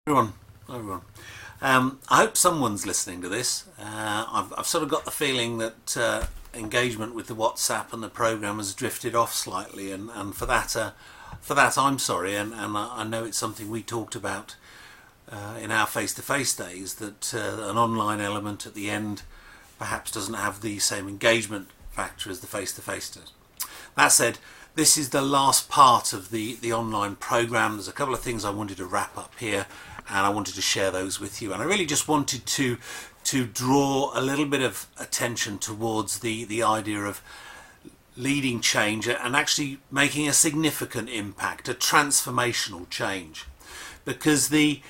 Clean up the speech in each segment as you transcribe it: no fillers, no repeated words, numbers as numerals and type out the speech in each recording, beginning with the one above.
Everyone, everyone. I hope someone's listening to this. I've sort of got the feeling that engagement with the WhatsApp and the program has drifted off slightly, and for that I'm sorry. And I know it's something we talked about in our face-to-face days, that an online element at the end perhaps doesn't have the same engagement factor as the face-to-face does. That said, this is the last part of the online program. There's a couple of things I wanted to wrap up here, and I wanted to share those with you. And I really just wanted to draw a little bit of attention towards the idea of leading change and actually making a significant impact, a transformational change. Because the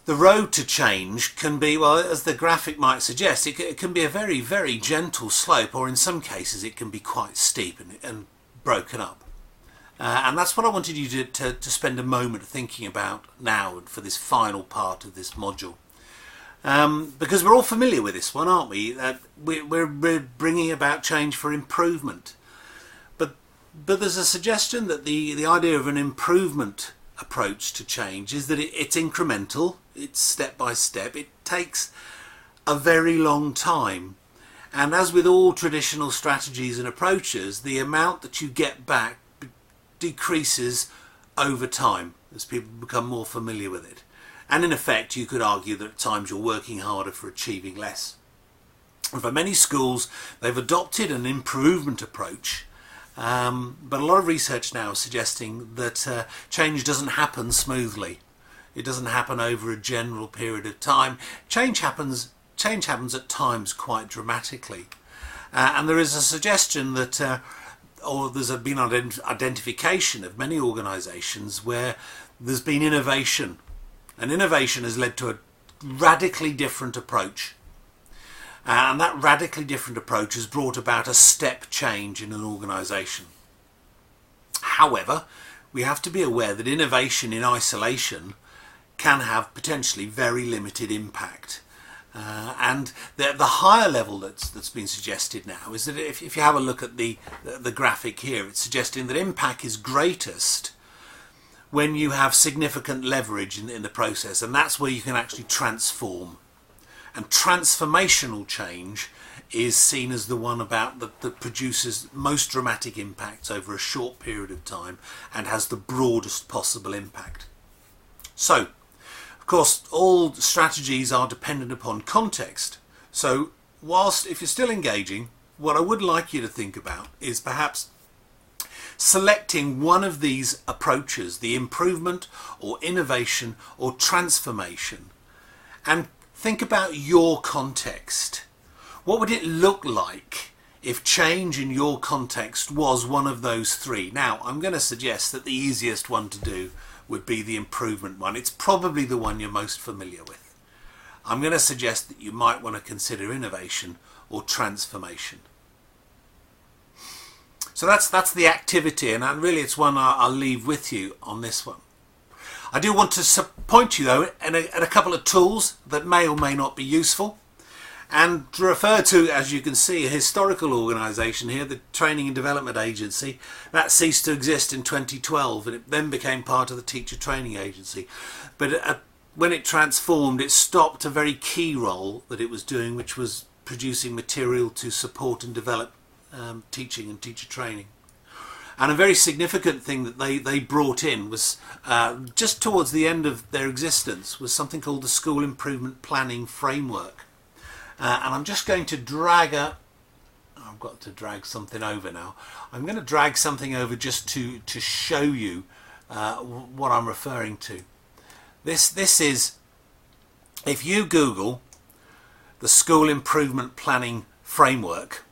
road to change can be, well, as the graphic might suggest, it can be a very, very gentle slope, or in some cases it can be quite steep and broken up. And that's what I wanted you to spend a moment thinking about now for this final part of this module. Because we're all familiar with this one, aren't we? We're bringing about change for improvement. But there's a suggestion that the idea of an improvement approach to change is that it's incremental, it's step by step, it takes a very long time. And as with all traditional strategies and approaches, the amount that you get back decreases over time as people become more familiar with it. And in effect, you could argue that at times you're working harder for achieving less. And for many schools, they've adopted an improvement approach, but a lot of research now is suggesting that change doesn't happen smoothly. It doesn't happen over a general period of time. Change happens at times quite dramatically. And there is a suggestion that or there's been identification of many organisations where there's been innovation, and innovation has led to a radically different approach, and that radically different approach has brought about a step change in an organisation. However, we have to be aware that innovation in isolation can have potentially very limited impact. And the higher level that's been suggested now is that if you have a look at the graphic here, it's suggesting that impact is greatest when you have significant leverage in the process, and that's where you can actually transform. And transformational change is seen as the one that produces most dramatic impacts over a short period of time and has the broadest possible impact. So, of course, all strategies are dependent upon context. So whilst, if you're still engaging, what I would like you to think about is perhaps selecting one of these approaches, the improvement or innovation or transformation, and think about your context. What would it look like if change in your context was one of those three? Now, I'm going to suggest that the easiest one to do would be the improvement one. It's probably the one you're most familiar with. I'm going to suggest that you might want to consider innovation or transformation. So that's the activity, and really it's one I'll leave with you on this one. I do want to point you though at a couple of tools that may or may not be useful, and to refer to, as you can see, a historical organisation here, the Training and Development Agency, that ceased to exist in 2012, and it then became part of the Teacher Training Agency. But when it transformed, it stopped a very key role that it was doing, which was producing material to support and develop teaching and teacher training. And a very significant thing that they brought in was, just towards the end of their existence, was something called the School Improvement Planning Framework. And I'm just going to I've got to drag something over now. I'm going to drag something over just to show you what I'm referring to. This is, if you Google the School Improvement Planning Framework,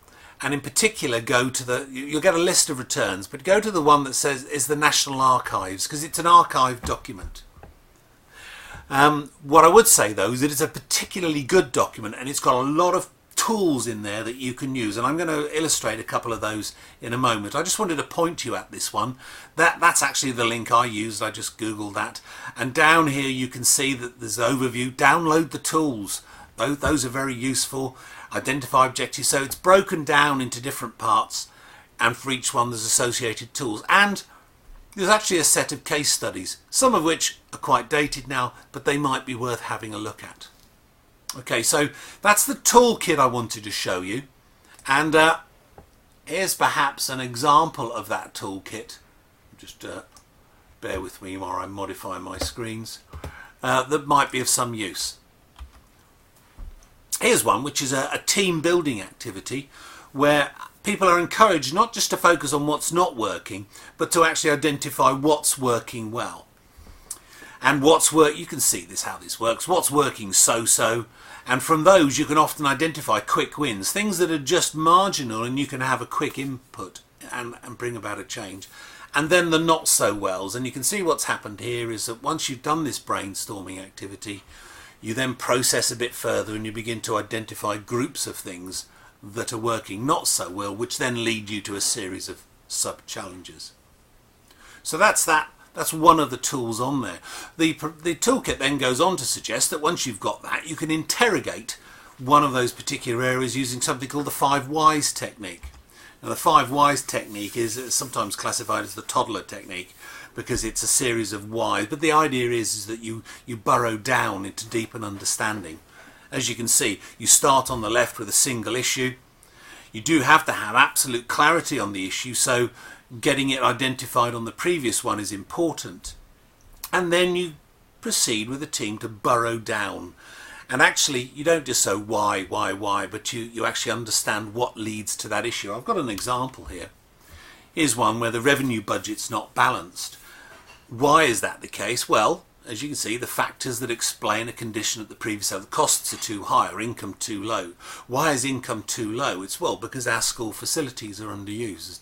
and in particular go to you'll get a list of returns, but go to the one that says is the National Archives, because it's an archive document. What I would say though is that it's a particularly good document, and it's got a lot of tools in there that you can use, and I'm going to illustrate a couple of those in a moment. I just wanted to point you at this one. That's actually the link I used. I just googled that, and down here you can see that there's an overview. Download the tools. Those are very useful. Identify objectives. So it's broken down into different parts, and for each one there's associated tools. And there's actually a set of case studies, some of which are quite dated now, but they might be worth having a look at. Okay, so that's the toolkit I wanted to show you, and here's perhaps an example of that toolkit. Just bear with me while I modify my screens. That might be of some use. Here's one which is a team building activity where people are encouraged not just to focus on what's not working, but to actually identify what's working well. And you can see this, how this works, what's working so-so, and from those you can often identify quick wins, things that are just marginal and you can have a quick input and bring about a change. And then the not so wells, and you can see what's happened here is that once you've done this brainstorming activity, you then process a bit further and you begin to identify groups of things that are working not so well, which then lead you to a series of sub-challenges. So that's one of the tools on there. The toolkit then goes on to suggest that once you've got that, you can interrogate one of those particular areas using something called the 5 whys technique. Now, the 5 whys technique is sometimes classified as the toddler technique because it's a series of whys, but the idea is that you burrow down into deeper understanding. As you can see, you start on the left with a single issue. You do have to have absolute clarity on the issue, so getting it identified on the previous one is important. And then you proceed with the team to burrow down. And actually, you don't just say why, but you actually understand what leads to that issue. I've got an example here. Here's one where the revenue budget's not balanced. Why is that the case? Well, as you can see, the factors that explain a condition at the previous level, the costs are too high or income too low. Why is income too low? It's, well, because our school facilities are underused.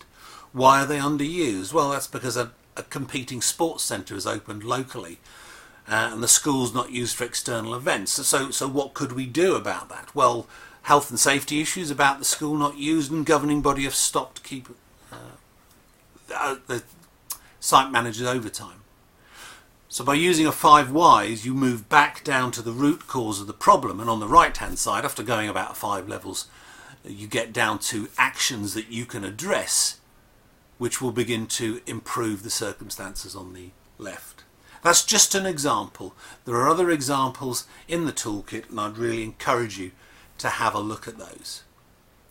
Why are they underused? Well, that's because a competing sports centre is opened locally and the school's not used for external events. So what could we do about that? Well, health and safety issues about the school not used, and governing body have stopped to keep the site managers overtime. So by using a 5 whys, you move back down to the root cause of the problem, and on the right hand side, after going about 5 levels, you get down to actions that you can address which will begin to improve the circumstances on the left. That's just an example. There are other examples in the toolkit, and I'd really encourage you to have a look at those.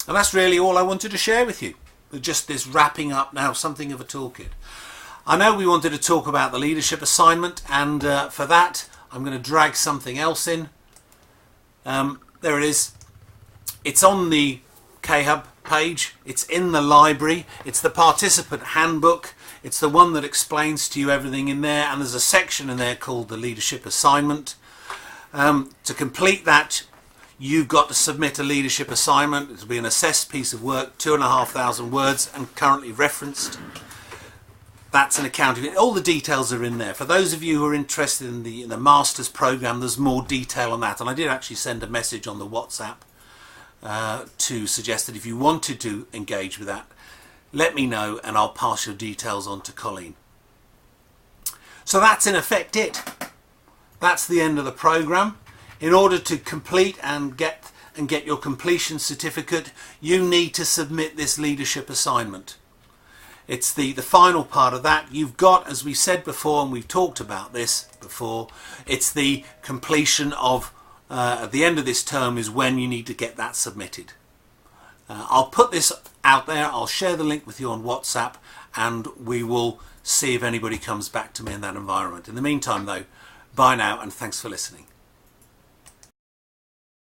And that's really all I wanted to share with you. Just this wrapping up now, something of a toolkit. I know we wanted to talk about the leadership assignment, and for that I'm going to drag something else in. There it is. It's on the K-Hub page. It's in the library. It's the participant handbook. It's the one that explains to you everything in there, and there's a section in there called the leadership assignment. To complete that, you've got to submit a leadership assignment. It'll be an assessed piece of work, 2,500 words, and currently referenced. That's an account of it. All the details are in there. For those of you who are interested in the master's program, there's more detail on that. And I did actually send a message on the WhatsApp to suggest that if you wanted to engage with that, let me know and I'll pass your details on to Colleen. So that's in effect it. That's the end of the program. In order to complete and get your completion certificate, you need to submit this leadership assignment. It's the final part of that. You've got, as we said before, and we've talked about this before, it's the completion of, at the end of this term is when you need to get that submitted. I'll put this out there, I'll share the link with you on WhatsApp, and we will see if anybody comes back to me in that environment. In the meantime though, bye now and thanks for listening.